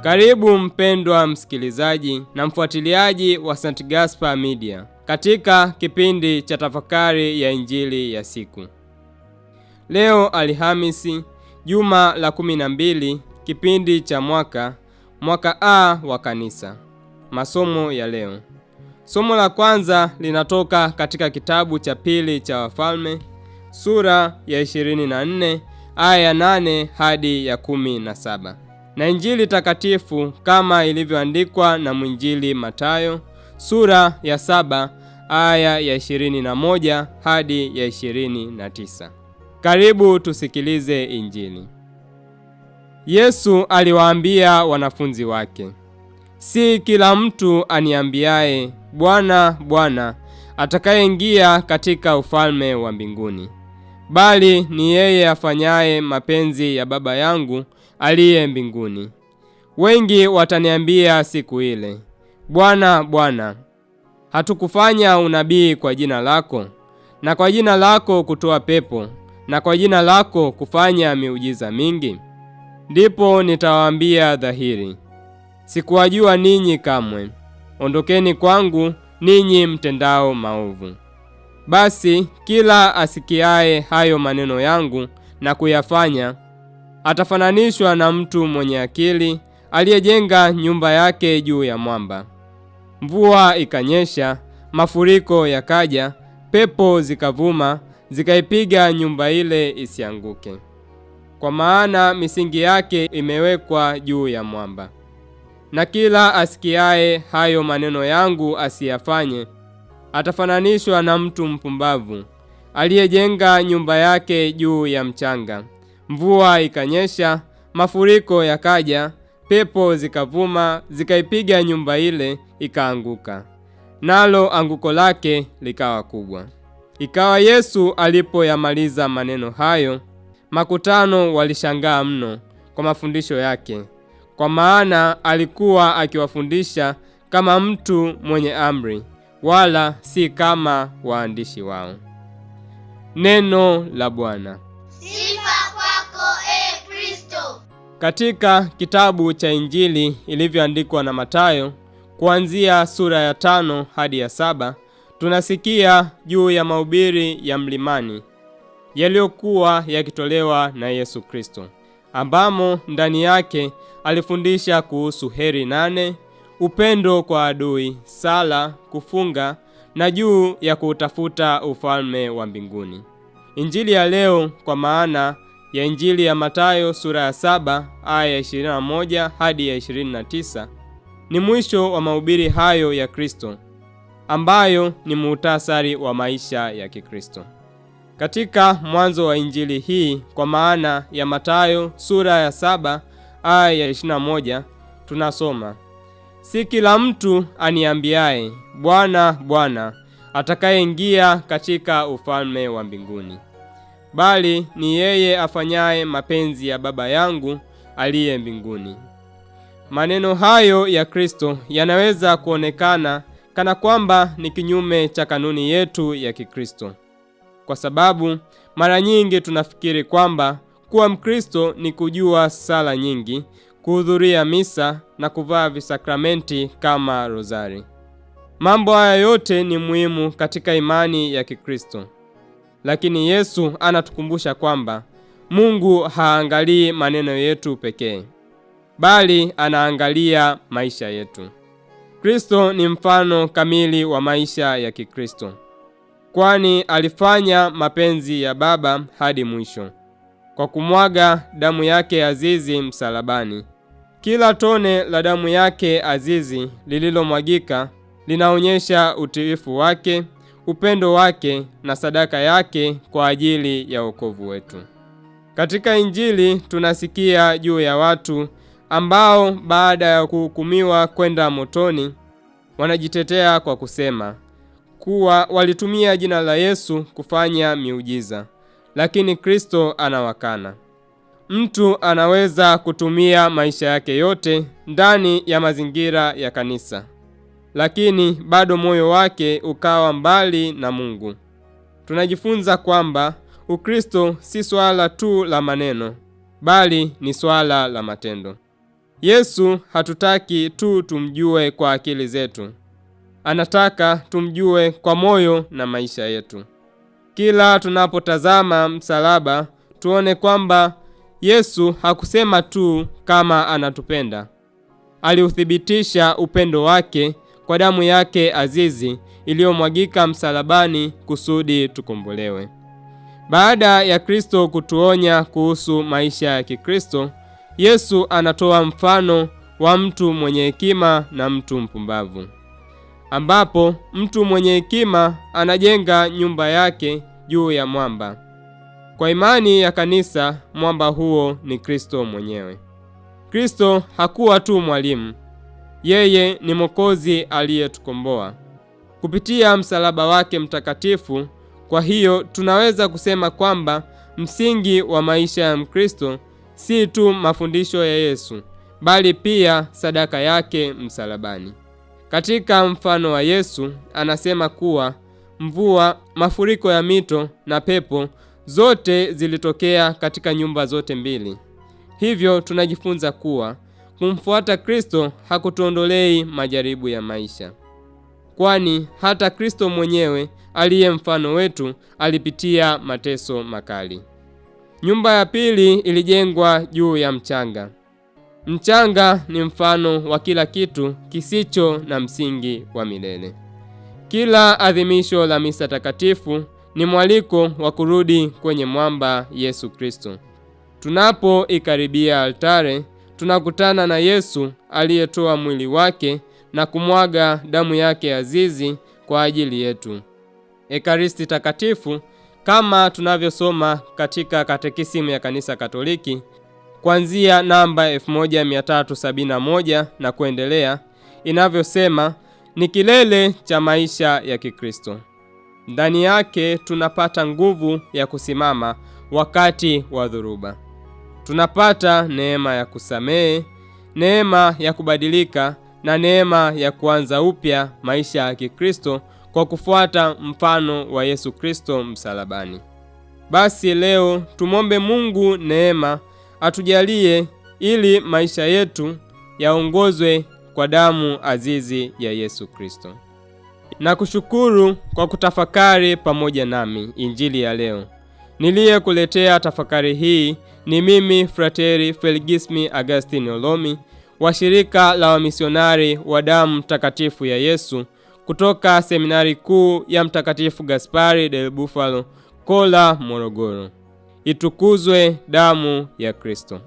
Karibu mpendwa msikilizaji na mfuatiliaji wa St. Gaspar Media katika kipindi cha tafakari ya Injili ya siku. Leo Alhamisi, juma la 12, kipindi cha mwaka A wa kanisa. Masomo ya leo. Somo la kwanza linatoka katika kitabu cha pili cha Wafalme, sura ya 24, aya ya 8 hadi ya 17. Na Injili takatifu kama ilivyoandikwa na mwinjili Mathayo, sura ya 7, aya ya 21 hadi ya 29. Karibu tusikilize Injili. Yesu aliwaambia wanafunzi wake, si kila mtu aniambiaye Bwana, Bwana, atakayeingia katika ufalme wa mbinguni, bali ni yeye afanyaye mapenzi ya Baba yangu aliye mbinguni. Wengi wataniambia siku ile, Bwana, Bwana, hatukufanya unabii kwa jina lako, na kwa jina lako kutoa pepo, na kwa jina lako kufanya miujiza mingi? Ndipo nitawaambia dhahiri, sikuwajua ninyi kamwe. Ondokeni kwangu, ninyi mtendao maovu. Basi kila asikiaye hayo maneno yangu na kuyafanya atafananishwa na mtu mwenye akili aliyejenga nyumba yake juu ya mwamba. Mvua ikanyesha, mafuriko yakaja, pepo zikavuma, zikaipiga nyumba ile isianguke, kwa maana misingi yake imewekwa juu ya mwamba. Na kila asikiaye hayo maneno yangu asiyafanye atafananishwa na mtu mpumbavu aliyejenga nyumba yake juu ya mchanga. Mvua ikanyesha, mafuriko yakaja, pepo zikavuma, zikaipiga nyumba ile ikaanguka, nalo anguko lake likawa kubwa. Ikawa Yesu alipoyamaliza maneno hayo, makutano walishangaa mno kwa mafundisho yake, kwa maana alikuwa akiwafundisha kama mtu mwenye amri, wala si kama waandishi wao. Neno la Bwana. Sifa kwako Kristo. Katika kitabu cha Injili ilivyoandikwa na Mathayo, kuanzia sura ya 5 hadi ya 7, tunasikia juu ya mahubiri ya mlimani yaliyokuwa yakitolewa na Yesu Kristo, ambamo ndani yake alifundisha kuhusu heri 8, upendo kwa adui, sala, kufunga na juu ya kutafuta ufalme wa mbinguni. Injili ya leo kwa maana ya Injili ya Mathayo sura ya 7 aya ya 21 hadi ya 29 ni mwisho wa mahubiri hayo ya Kristo, ambayo ni muhtasari wa maisha ya Kikristo. Katika mwanzo wa Injili hii kwa maana ya Mathayo sura ya 7 aya ya 21 tunasoma, si kila mtu aniambiaye Bwana, Bwana, atakayeingia katika ufalme wa mbinguni, bali ni yeye afanyaye mapenzi ya Baba yangu aliye mbinguni. Maneno hayo ya Kristo yanaweza kuonekana kana kwamba ni kinyume cha kanuni yetu ya Kikristo, kwa sababu mara nyingi tunafikiri kwamba kuwa Mkristo ni kujua sala nyingi, kuhudhuria misa na kuvaa visakramenti kama rozari. Mambo haya yote ni muhimu katika imani ya Kikristo, lakini Yesu anatukumbusha kwamba Mungu haangalii maneno yetu pekee, bali anaangalia maisha yetu. Kristo ni mfano kamili wa maisha ya Kikristo, kwani alifanya mapenzi ya Baba hadi mwisho kwa kumwaga damu yake azizi msalabani. Kila tone la damu yake azizi lililomwagika linaonyesha utiifu wake, upendo wake na sadaka yake kwa ajili ya wokovu wetu. Katika Injili tunasikia juu ya watu ambao baada ya kuhukumiwa kwenda motoni wanajitetea kwa kusema kuwa walitumia jina la Yesu kufanya miujiza, lakini Kristo anawakana. Mtu anaweza kutumia maisha yake yote ndani ya mazingira ya kanisa, lakini bado moyo wake ukawa mbali na Mungu. Tunajifunza kwamba Ukristo si swala tu la maneno, bali ni swala la matendo. Yesu hatutaki tu tumjue kwa akili zetu. Anataka tumjue kwa moyo na maisha yetu. Kila tunapotazama msalaba, tuone kwamba Yesu hakusema tu kama anatupenda. Aliuthibitisha upendo wake kwa damu yake azizi iliyomwagika msalabani kusudi tukombolewe. Baada ya Kristo kutuonya kuhusu maisha ya Kikristo, Yesu anatoa mfano wa mtu mwenye hekima na mtu mpumbavu, ambapo mtu mwenye hekima anajenga nyumba yake juu ya mwamba. Kwa imani ya kanisa, mwamba huo ni Kristo mwenyewe. Kristo hakuwa tu mwalimu, yeye ni Mwokozi aliyetukomboa kupitia msalaba wake mtakatifu. Kwa hiyo tunaweza kusema kwamba msingi wa maisha ya Mkristo si tu mafundisho ya Yesu, bali pia sadaka yake msalabani. Katika mfano wa Yesu, anasema kuwa mvua, mafuriko ya mito na pepo zote zilitokea katika nyumba zote mbili. Hivyo tunajifunza kuwa kumfuata Kristo hakutuondolei majaribu ya maisha, kwani hata Kristo mwenyewe aliye mfano wetu alipitia mateso makali. Nyumba ya pili ilijengwa juu ya mchanga. Mchanga ni mfano wa kila kitu kisicho na msingi wa milele. Kila adhimisho la misa takatifu ni mwaliko wa kurudi kwenye mwamba Yesu Kristo. Tunapoikaribia altare, tunakutana na Yesu aliyetoa mwili wake na kumwaga damu yake azizi kwa ajili yetu. Ekaristi takatifu, kama tunavyosoma katika Katekisimu ya Kanisa Katoliki kuanzia namba 1371 na kuendelea, inavyosema ni kilele cha maisha ya Kikristo. Ndani yake tunapata nguvu ya kusimama wakati wa dhoruba. Tunapata neema ya kusamehe, neema ya kubadilika na neema ya kuanza upya maisha ya Kikristo kwa kufuata mfano wa Yesu Kristo msalabani. Basi leo tumombe Mungu neema atujalie ili maisha yetu yaongozwe kwa damu azizi ya Yesu Kristo. Na kushukuru kwa kutafakari pamoja nami injili ya leo. Niliyekuletea tafakari hii ni mimi Frateri Felgismi Agustini Olomi wa shirika la wamisionari wa damu takatifu ya Yesu kutoka seminari kuu ya Mtakatifu Gaspari del Bufalo, Kola, Morogoro. Itukuzwe damu ya Kristo.